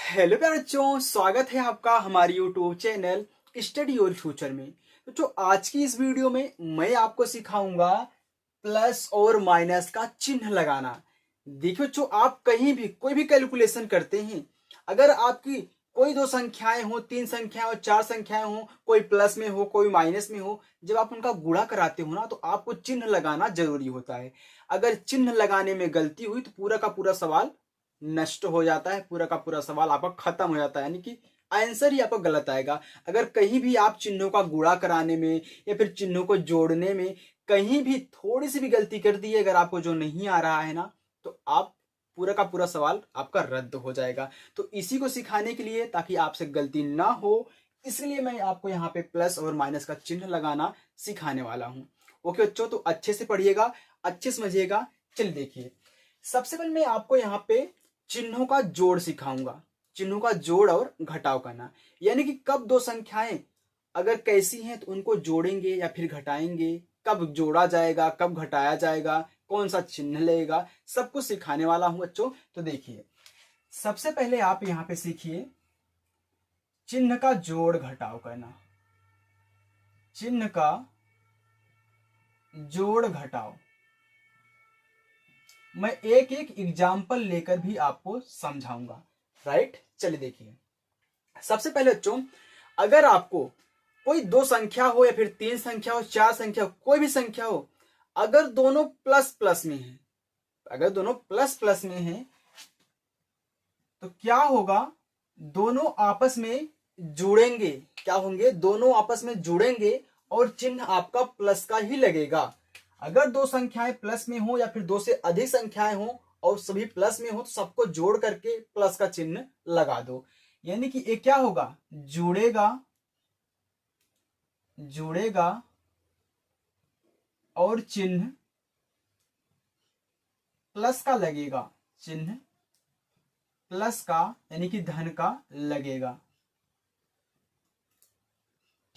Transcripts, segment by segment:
Hello प्यारे बच्चों, स्वागत है आपका हमारे YouTube channel study your future में। तो आज की इस वीडियो में मैं आपको सिखाऊंगा प्लस और माइनस का चिन्ह लगाना। देखिए बच्चों, आप कहीं भी कोई भी कैलकुलेशन करते हैं, अगर आपकी कोई दो संख्याएं हो, तीन संख्याएं हो, चार संख्याएं हो, कोई प्लस में हो कोई माइनस में हो, जब आप उनका गुणा कराते हो ना तो आपको चिन्ह लगाना जरूरी होता है। अगर चिन्ह लगाने में गलती हुई तो पूरा का पूरा सवाल नष्ट हो जाता है, पूरा का पूरा सवाल आपका खत्म हो जाता है, यानी कि आंसर ही आपका गलत आएगा। अगर कहीं भी आप चिन्हों का गुणा कराने में या फिर चिन्हों को जोड़ने में कहीं भी थोड़ी सी भी गलती कर दी है, अगर आपको जो नहीं आ रहा है ना, तो आप पूरा का पूरा सवाल आपका रद्द हो जाएगा। तो इसी को सिखाने के लिए, ताकि आपसे गलती ना हो, इसलिए मैं आपको यहाँ पे प्लस और माइनस का चिन्ह लगाना सिखाने वाला हूँ। ओके बच्चों, तो अच्छे से पढ़िएगा, अच्छे से समझिएगा। चलिए देखिए, सबसे पहले मैं आपको यहाँ पे चिन्हों का जोड़ सिखाऊंगा। चिन्हों का जोड़ और घटाव करना, यानी कि कब दो संख्याएं अगर कैसी हैं तो उनको जोड़ेंगे या फिर घटाएंगे, कब जोड़ा जाएगा, कब घटाया जाएगा, कौन सा चिन्ह लगेगा, सब कुछ सिखाने वाला हूं बच्चों। तो देखिए, सबसे पहले आप यहां पे सीखिए चिन्ह का जोड़ घटाव करना। चिन्ह का जोड़ घटाव मैं एक एक एग्जाम्पल लेकर भी आपको समझाऊंगा। राइट, चलिए देखिए, सबसे पहले बच्चों, अगर आपको कोई दो संख्या हो या फिर तीन संख्या हो, चार संख्या हो, कोई भी संख्या हो, अगर दोनों प्लस प्लस में है, अगर दोनों प्लस प्लस में है तो क्या होगा, दोनों आपस में जुड़ेंगे। क्या होंगे, दोनों आपस में जुड़ेंगे और चिन्ह आपका प्लस का ही लगेगा। अगर दो संख्याएं प्लस में हो या फिर दो से अधिक संख्याएं हो और सभी प्लस में हो तो सबको जोड़ करके प्लस का चिन्ह लगा दो। यानी कि ये क्या होगा, जुड़ेगा, जुड़ेगा और चिन्ह प्लस का लगेगा, चिन्ह प्लस का यानी कि धन का लगेगा।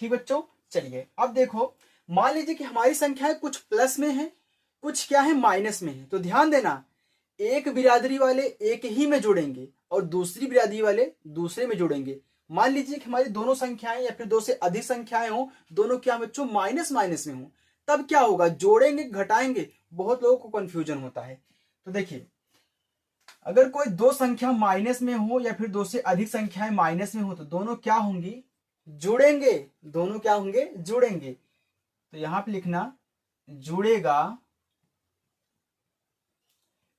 ठीक बच्चों, चलिए अब देखो, मान लीजिए कि हमारी संख्याएं कुछ प्लस में है, कुछ क्या है माइनस में है। तो ध्यान देना, एक बिरादरी वाले एक ही में जुड़ेंगे और दूसरी बिरादरी वाले दूसरे में जुड़ेंगे। मान लीजिए कि हमारी दोनों संख्याएं या फिर दो से अधिक संख्याएं हो, दोनों क्या बच्चों माइनस माइनस में हो, तब क्या होगा, जोड़ेंगे घटाएंगे, बहुत लोगों को कंफ्यूजन होता है। तो देखिए, अगर कोई दो संख्या माइनस में हो या फिर दो से अधिक संख्याएं माइनस में हो तो दोनों क्या होंगी, जुड़ेंगे। दोनों क्या होंगे, जुड़ेंगे। तो यहां पे लिखना जुड़ेगा,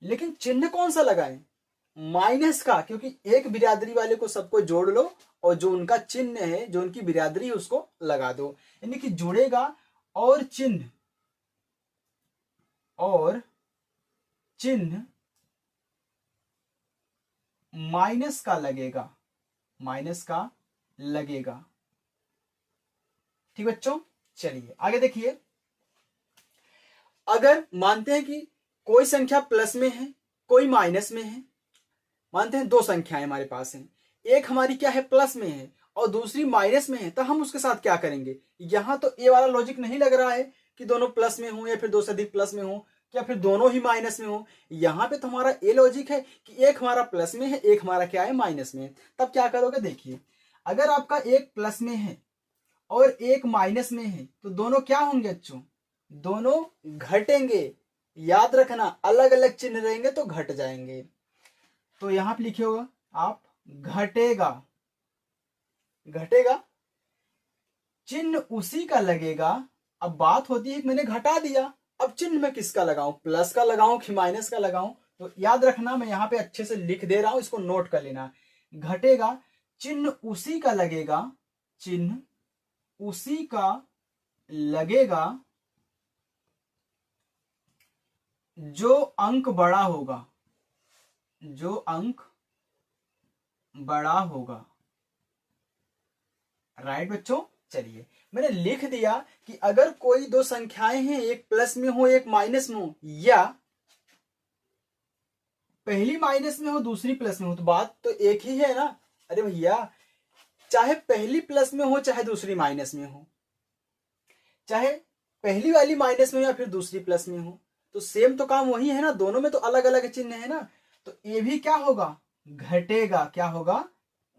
लेकिन चिन्ह कौन सा लगाएं, माइनस का, क्योंकि एक बिरादरी वाले को सबको जोड़ लो और जो उनका चिन्ह है, जो उनकी बिरादरी है, उसको लगा दो। यानी कि जुड़ेगा और चिन्ह माइनस का लगेगा, माइनस का लगेगा। ठीक बच्चों, चलिए आगे देखिए, अगर मानते हैं कि कोई संख्या प्लस में है, कोई माइनस में है, मानते हैं दो संख्याएं हमारे पास हैं, एक हमारी क्या है प्लस में है और दूसरी माइनस में है, तो हम उसके साथ क्या करेंगे। यहां तो ए वाला लॉजिक नहीं लग रहा है कि दोनों प्लस में हो या फिर दो से अधिक प्लस में हो या फिर दोनों ही माइनस में हो। यहां पे तो हमारा ए लॉजिक है कि एक हमारा प्लस में है, एक हमारा क्या है माइनस में है। तब क्या करोगे, देखिए, अगर आपका एक प्लस में है और एक माइनस में है तो दोनों क्या होंगे बच्चों, दोनों घटेंगे। याद रखना, अलग अलग चिन्ह रहेंगे तो घट जाएंगे। तो यहां पे लिखे होगा आप घटेगा, घटेगा, चिन्ह उसी का लगेगा। अब बात होती है कि मैंने घटा दिया, अब चिन्ह में किसका लगाऊं, प्लस का लगाऊं कि माइनस का लगाऊं। तो याद रखना, मैं यहां पे अच्छे से लिख दे रहा हूं, इसको नोट कर लेना। घटेगा, चिन्ह उसी का लगेगा, चिन्ह उसी का लगेगा जो अंक बड़ा होगा, जो अंक बड़ा होगा। राइट बच्चों, चलिए मैंने लिख दिया कि अगर कोई दो संख्याएं हैं, एक प्लस में हो एक माइनस में हो, या पहली माइनस में हो दूसरी प्लस में हो, तो बात तो एक ही है ना। अरे भैया, चाहे पहली प्लस में हो चाहे दूसरी माइनस में हो, चाहे पहली वाली माइनस में हो या फिर दूसरी प्लस में हो, तो सेम तो काम वही है ना, दोनों में तो अलग अलग चिन्ह है ना। तो ये भी क्या होगा, घटेगा। क्या होगा,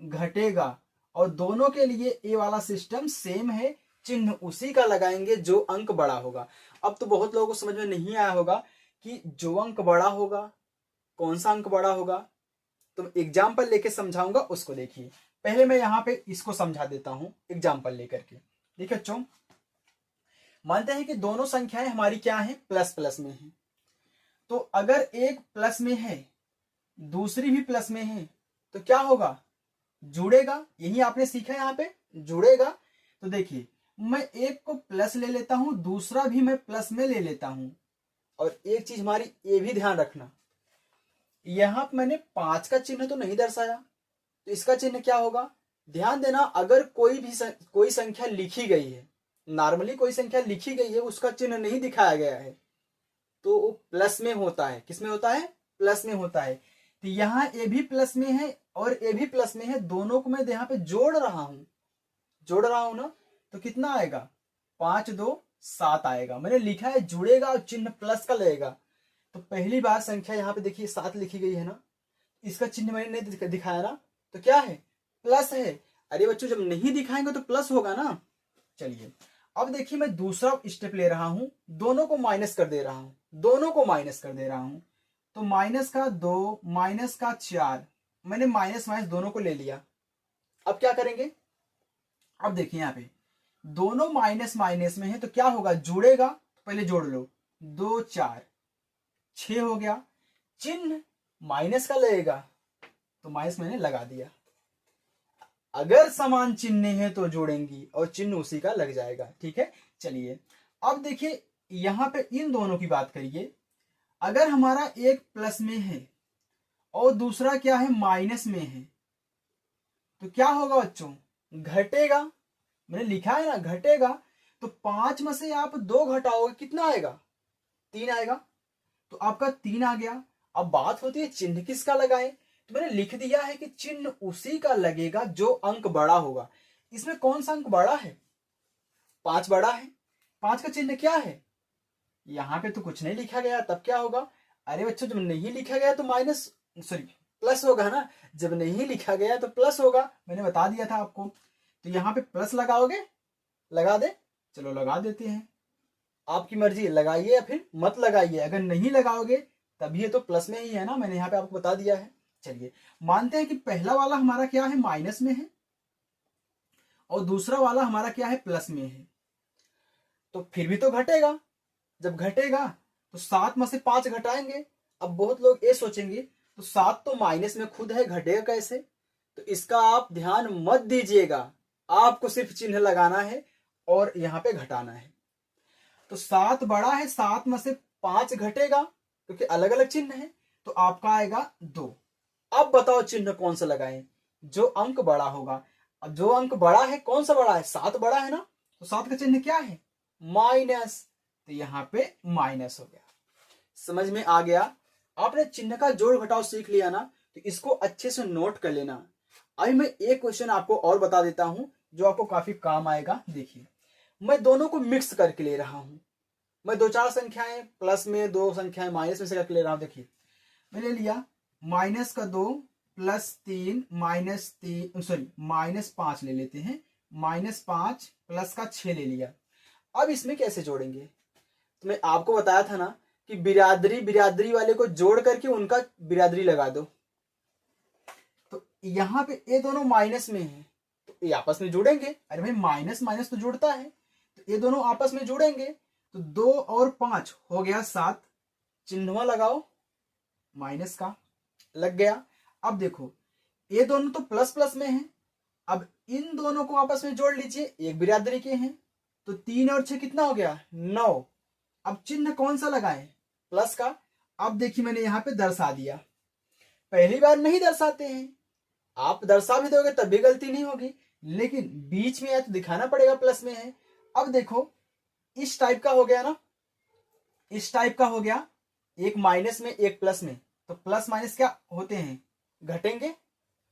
घटेगा, और दोनों के लिए ए वाला सिस्टम सेम है, चिन्ह उसी का लगाएंगे जो अंक बड़ा होगा। अब तो बहुत लोगों को समझ में नहीं आया होगा कि जो अंक बड़ा होगा कौन सा अंक बड़ा होगा, तो एग्जाम्पल लेके समझाऊंगा, उसको देखिए। पहले मैं यहाँ पे इसको समझा देता हूं एग्जाम्पल लेकर के। देखिए बच्चों, मानते हैं कि दोनों संख्याएं हमारी क्या है, प्लस प्लस में है। तो अगर एक प्लस में है दूसरी भी प्लस में है तो क्या होगा, जुड़ेगा। यही आपने सीखा है यहाँ पे, जुड़ेगा। तो देखिए, मैं एक को प्लस ले लेता हूं, दूसरा भी मैं प्लस में ले लेता हूं। और एक चीज हमारी ये भी ध्यान रखना, यहां पर मैंने 5 का चिन्ह तो नहीं दर्शाया, तो इसका चिन्ह क्या होगा, ध्यान देना। अगर कोई संख्या लिखी गई है, नॉर्मली कोई संख्या लिखी गई है, उसका चिन्ह नहीं दिखाया गया है, तो वो प्लस में होता है। किस में होता है, प्लस में होता है। तो यहाँ ए भी प्लस में है और ए भी प्लस में है, दोनों को मैं यहाँ पे जोड़ रहा हूं ना, तो कितना आएगा, 5 2 7 आएगा। मैंने लिखा है जुड़ेगा और चिन्ह प्लस का लगेगा। तो पहली बार संख्या यहाँ पे देखिए 7 लिखी गई है ना, इसका चिन्ह मैंने नहीं दिखाया ना, तो क्या है, प्लस है। अरे बच्चों, जब नहीं दिखाएंगे तो प्लस होगा ना। चलिए, अब देखिए मैं दूसरा स्टेप ले रहा हूं, दोनों को माइनस कर दे रहा हूं। तो माइनस का 2 माइनस का 4, मैंने माइनस माइनस दोनों को ले लिया। अब क्या करेंगे, अब देखिए यहाँ पे दोनों माइनस माइनस में है, तो क्या होगा, जुड़ेगा। तो पहले जोड़ लो, 2 4 6 हो गया। चिन्ह माइनस का लगेगा, तो माइनस मैंने लगा दिया। अगर समान चिन्ह है तो जोड़ेंगी और चिन्ह उसी का लग जाएगा। ठीक है, चलिए अब देखिए यहां पे इन दोनों की बात करिए। अगर हमारा एक प्लस में है और दूसरा क्या है, माइनस में है, तो क्या होगा बच्चों, घटेगा। मैंने लिखा है ना, घटेगा। तो 5 में से आप 2 घटाओगे, कितना आएगा, 3 आएगा। तो आपका 3 आ गया। अब बात होती है चिन्ह किसका लगाएं, तो मैंने लिख दिया है कि चिन्ह उसी का लगेगा जो अंक बड़ा होगा। इसमें कौन सा अंक बड़ा है, 5 बड़ा है। 5 का चिन्ह क्या है, यहां पे तो कुछ नहीं लिखा गया, तब क्या होगा, अरे बच्चों जब नहीं लिखा गया तो प्लस होगा ना। जब नहीं लिखा गया तो प्लस होगा, मैंने बता दिया था आपको। तो यहाँ पे प्लस लगाओगे, लगा दे, चलो लगा देते हैं। आपकी मर्जी, लगाइए या फिर मत लगाइए। अगर नहीं लगाओगे तभी ये तो प्लस में ही है ना, मैंने यहाँ पे आपको बता दिया है। चलिए मानते हैं कि पहला वाला हमारा क्या है, माइनस में है, और दूसरा वाला हमारा क्या है, प्लस में है। तो फिर भी तो घटेगा। जब घटेगा तो 7 में से 5 घटाएंगे। अब बहुत लोग ये सोचेंगे तो 7 तो माइनस में खुद है, घटेगा कैसे। तो इसका आप ध्यान मत दीजिएगा, आपको सिर्फ चिन्ह लगाना है और यहाँ पे घटाना है। तो 7 बड़ा है, 7 में से 5 घटेगा क्योंकि अलग अलग चिन्ह है, तो आपका आएगा 2। अब बताओ चिन्ह कौन सा लगाएं, जो अंक बड़ा होगा। अब जो अंक बड़ा है, कौन सा बड़ा है, 7 बड़ा है ना, तो 7 का चिन्ह क्या है, माइनस। तो यहाँ पे माइनस हो गया। समझ में आ गया। आपने चिन्ह का जोड़ घटाव सीख लिया ना, तो इसको अच्छे से नोट कर लेना। अभी मैं एक क्वेश्चन आपको और बता देता हूं जो आपको काफी काम आएगा। देखिए, मैं दोनों को मिक्स करके ले रहा हूं। मैं 2 4 संख्याएं प्लस में, 2 संख्याएं माइनस में से करके ले रहा हूं। देखिए मैंने लिया माइनस का 2 प्लस 3 माइनस 5 ले लेते हैं, -5 प्लस का 6 ले लिया। अब इसमें कैसे जोड़ेंगे, तो मैं आपको बताया था ना कि बिरादरी वाले को जोड़ करके उनका बिरादरी लगा दो। तो यहाँ पे ये दोनों माइनस में है तो ये आपस में जुड़ेंगे। अरे भाई माइनस माइनस तो जुड़ता है, तो ये दोनों आपस में जुड़ेंगे। तो 2 और 5 हो गया 7, चिन्हवा लगाओ माइनस का, लग गया। अब देखो ये दोनों तो प्लस प्लस में हैं, अब इन दोनों को आपस में जोड़ लीजिए, एक बिरादरी के हैं। तो 3 और 6 कितना हो गया, 9। अब चिन्ह कौन सा लगाएं, प्लस का। अब देखिए मैंने यहाँ पे दर्शा दिया। पहली बार नहीं दर्शाते हैं, आप दर्शा भी दोगे तब भी गलती नहीं होगी, लेकिन बीच में है तो दिखाना पड़ेगा प्लस में है। अब देखो इस टाइप का हो गया ना, इस टाइप का हो गया, एक माइनस में एक प्लस में। तो प्लस माइनस क्या होते हैं, घटेंगे,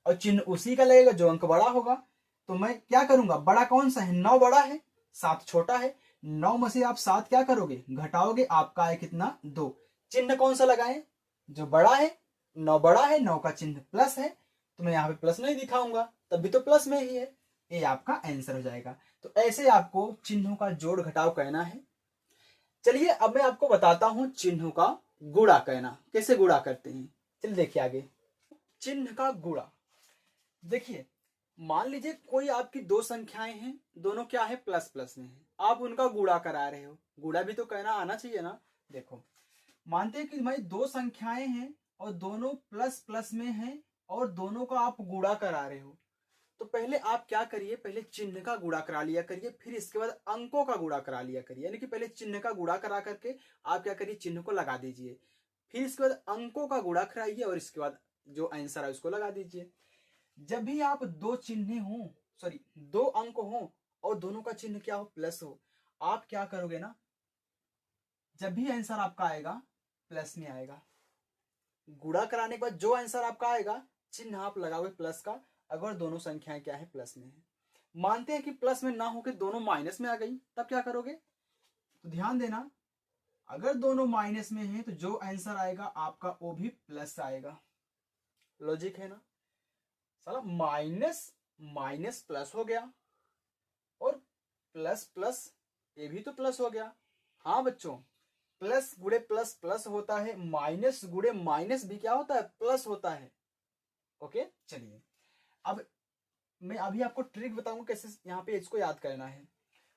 और चिन्ह उसी का लगेगा जो अंक बड़ा होगा। तो मैं क्या करूंगा, बड़ा कौन सा है, 9 बड़ा है, 7 छोटा है। 9 में से आप 7 क्या करोगे, घटाओगे, आपका है कितना, 2। चिन्ह कौन सा लगाएं, जो बड़ा है, 9 बड़ा है, 9 का चिन्ह प्लस है, तो मैं यहाँ पे प्लस नहीं दिखाऊंगा, तब भी तो प्लस में ही है। ये आपका आंसर हो जाएगा। तो ऐसे आपको चिन्हों का जोड़ घटाव कहना है। चलिए अब मैं आपको बताता हूं चिन्हों का गुणा कहना, कैसे गुणा करते हैं। चलिए देखिए आगे, चिन्ह का गुणा। देखिए मान लीजिए कोई आपकी दो संख्याएं हैं, दोनों क्या है, प्लस प्लस में है, आप उनका गुणा करा रहे हो, गुणा भी तो कहना आना चाहिए ना। देखो मानते हैं कि भाई दो संख्याएं हैं और दोनों प्लस प्लस में हैं और दोनों का आप गुणा करा रहे हो, तो पहले आप क्या करिए, पहले चिन्ह का गुणा करा लिया करिए, फिर इसके बाद अंकों का गुणा करा लिया करिए। यानी कि पहले चिन्ह का गुणा करा करके आप क्या करिए, चिन्ह को लगा दीजिए, फिर इसके बाद अंकों का गुणा कराइए और इसके बाद जो आंसर है उसको लगा दीजिए। जब भी आप दो चिन्ह हो, सॉरी दो अंक हो और दोनों का चिन्ह क्या हो, प्लस हो, आप क्या करोगे ना, जब भी आंसर आपका आएगा प्लस में आएगा। गुणा कराने के बाद जो आंसर आपका आएगा चिन्ह आप लगाओगे प्लस का, अगर दोनों संख्याएं क्या है, प्लस में है। मानते हैं कि प्लस में ना होकर दोनों माइनस में आ गई, तब क्या करोगे, तो ध्यान देना, अगर दोनों माइनस में है तो जो आंसर आएगा आपका वो भी प्लस आएगा। लॉजिक है ना। साला माइनस माइनस प्लस हो गया और प्लस प्लस ये भी तो प्लस हो गया। हाँ बच्चों, प्लस गुणे प्लस प्लस होता है, माइनस गुणे माइनस भी क्या होता है, प्लस होता है। ओके चलिए अब मैं अभी आपको ट्रिक बताऊंगा कैसे यहाँ पे इसको याद करना है।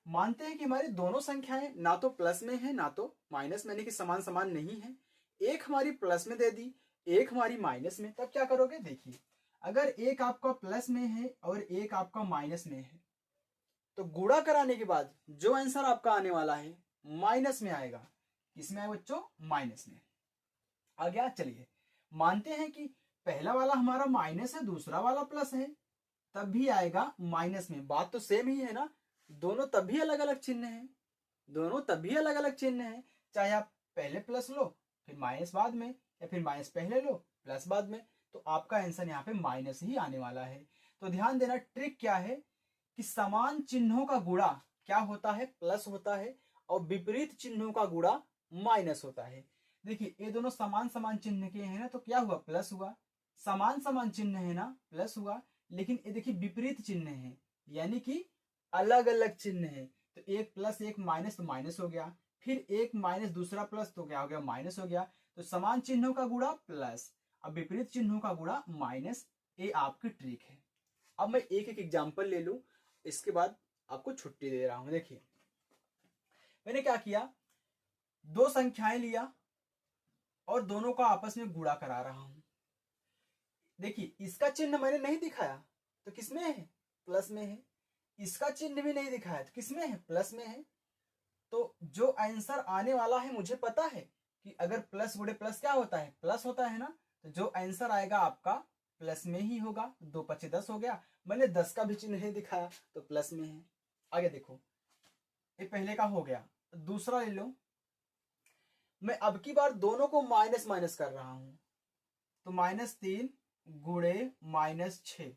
मानते हैं कि हमारी दोनों संख्याएं ना तो प्लस में है ना तो माइनस में, यानी कि समान समान नहीं है। एक हमारी प्लस में दे दी, एक हमारी माइनस में, तब क्या करोगे, देखिए अगर एक आपका प्लस में है और एक आपका माइनस में है, तो गुणा कराने के बाद जो आंसर आपका आने वाला है माइनस में आएगा। किसमें आएगा बच्चों, माइनस में आ गया। चलिए मानते हैं कि पहला वाला हमारा माइनस है, दूसरा वाला प्लस है, तब भी आएगा माइनस में। बात तो सेम ही है ना, दोनों तब भी अलग अलग चिन्ह हैं, दोनों तब भी अलग अलग चिन्ह हैं। चाहे आप पहले प्लस लो फिर माइनस बाद में, या फिर माइनस पहले लो प्लस बाद में, तो आपका आंसर यहाँ पे माइनस ही आने वाला है। तो ध्यान देना, ट्रिक क्या है कि समान चिन्हों का गुणा क्या होता है, प्लस होता है, और विपरीत चिन्हों का गुणा माइनस होता है। देखिए ये दोनों समान समान चिन्ह के हैं ना, तो क्या हुआ, प्लस हुआ। समान समान चिन्ह है ना, प्लस हुआ। लेकिन ये देखिए विपरीत चिन्ह है, यानी कि अलग अलग चिन्ह है, तो एक प्लस एक माइनस तो माइनस हो गया, फिर एक माइनस दूसरा प्लस तो क्या हो गया, माइनस हो गया। तो समान चिन्हों का गुणा प्लस, अब विपरीत चिन्हों का गुणा माइनस। ये आपकी ट्रिक है। अब मैं एक एक एग्जांपल ले लूं, इसके बाद आपको छुट्टी दे रहा हूं। देखिए मैंने क्या किया, दो संख्याएं लिया और दोनों का आपस में गुणा करा रहा हूं। देखिए इसका चिन्ह मैंने नहीं दिखाया तो किसमें है, प्लस में है। इसका चिन्ह भी नहीं दिखाया तो किसमें है, प्लस में है। तो जो आंसर आने वाला है मुझे पता है कि अगर प्लस गुणे प्लस क्या होता है, प्लस होता है ना, तो जो आंसर आएगा आपका प्लस में ही होगा। 2 पचे 10 हो गया, मैंने 10 का भी चिन्ह नहीं दिखाया तो प्लस में है। आगे देखो, ये पहले का हो गया, दूसरा ले लो। मैं अब की बार दोनों को माइनस माइनस कर रहा हूं, तो -3 गुणे -6।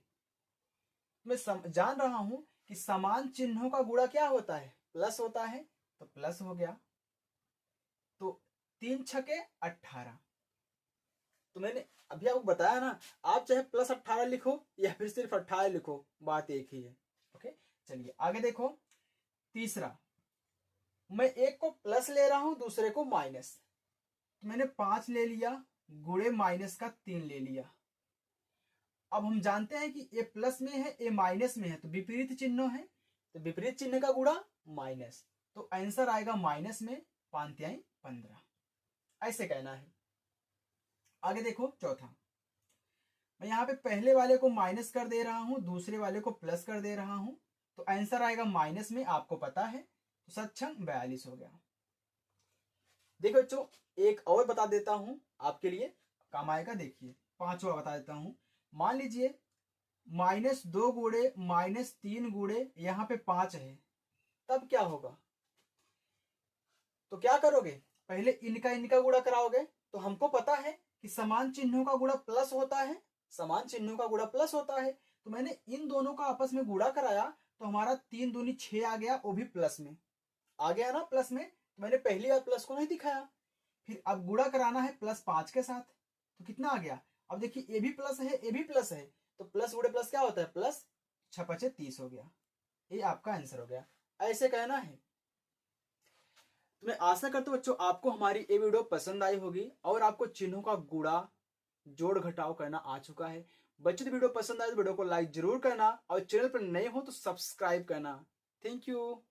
मैं जान रहा हूं कि समान चिन्हों का गुणा क्या होता है, प्लस होता है, तो प्लस हो गया। तो 3 छके 18। तो मैंने अभी आपको बताया ना, आप चाहे +18 लिखो या फिर सिर्फ 18 लिखो, बात एक ही है। ओके चलिए आगे देखो। तीसरा, मैं एक को प्लस ले रहा हूं, दूसरे को माइनस। तो मैंने 5 ले लिया, गुणे माइनस का 3 ले लिया। अब हम जानते हैं कि ये प्लस में है, ये माइनस में है, तो विपरीत चिन्ह है, तो विपरीत चिन्ह का गुणा माइनस। तो आंसर आएगा माइनस में 5 15। ऐसे कहना है। आगे देखो चौथा, मैं यहाँ पे पहले वाले को माइनस कर दे रहा हूं, दूसरे वाले को प्लस कर दे रहा हूं, तो आंसर आएगा माइनस में, आपको पता है, तो 7×42 हो गया। देखो बच्चों एक और बता देता हूं, आपके लिए काम आएगा। देखिए पांचवा बता देता हूं। मान लीजिए -2 गुणे -3 गुणे यहाँ पे 5 है, तब क्या होगा, तो क्या करोगे, पहले इनका इनका गुणा कराओगे। तो हमको पता है कि समान चिन्हों का गुणा प्लस होता है, समान चिन्हों का गुणा प्लस होता है। तो मैंने इन दोनों का आपस में गुणा कराया, तो हमारा 3 दूनी 6 आ गया, वो भी प्लस में आ गया ना, प्लस में। तो मैंने पहली बार प्लस को नहीं दिखाया। फिर अब गुणा कराना है +5 के साथ, तो कितना आ गया, अब देखिए ये भी प्लस है, ये भी प्लस है, तो प्लस गुड़े प्लस क्या होता है, प्लस 6×5 30 हो गया। ये आपका आंसर हो गया, ऐसे कहना है। तो मैं आशा करता हूँ बच्चों आपको हमारी ये वीडियो पसंद आई होगी और आपको चिन्हों का गुणा जोड़ घटाव करना आ चुका है। बच्चों तो वीडियो पसंद आए तो वीडियो को लाइक जरूर करना और चैनल पर नए हो तो सब्सक्राइब करना। Thank you.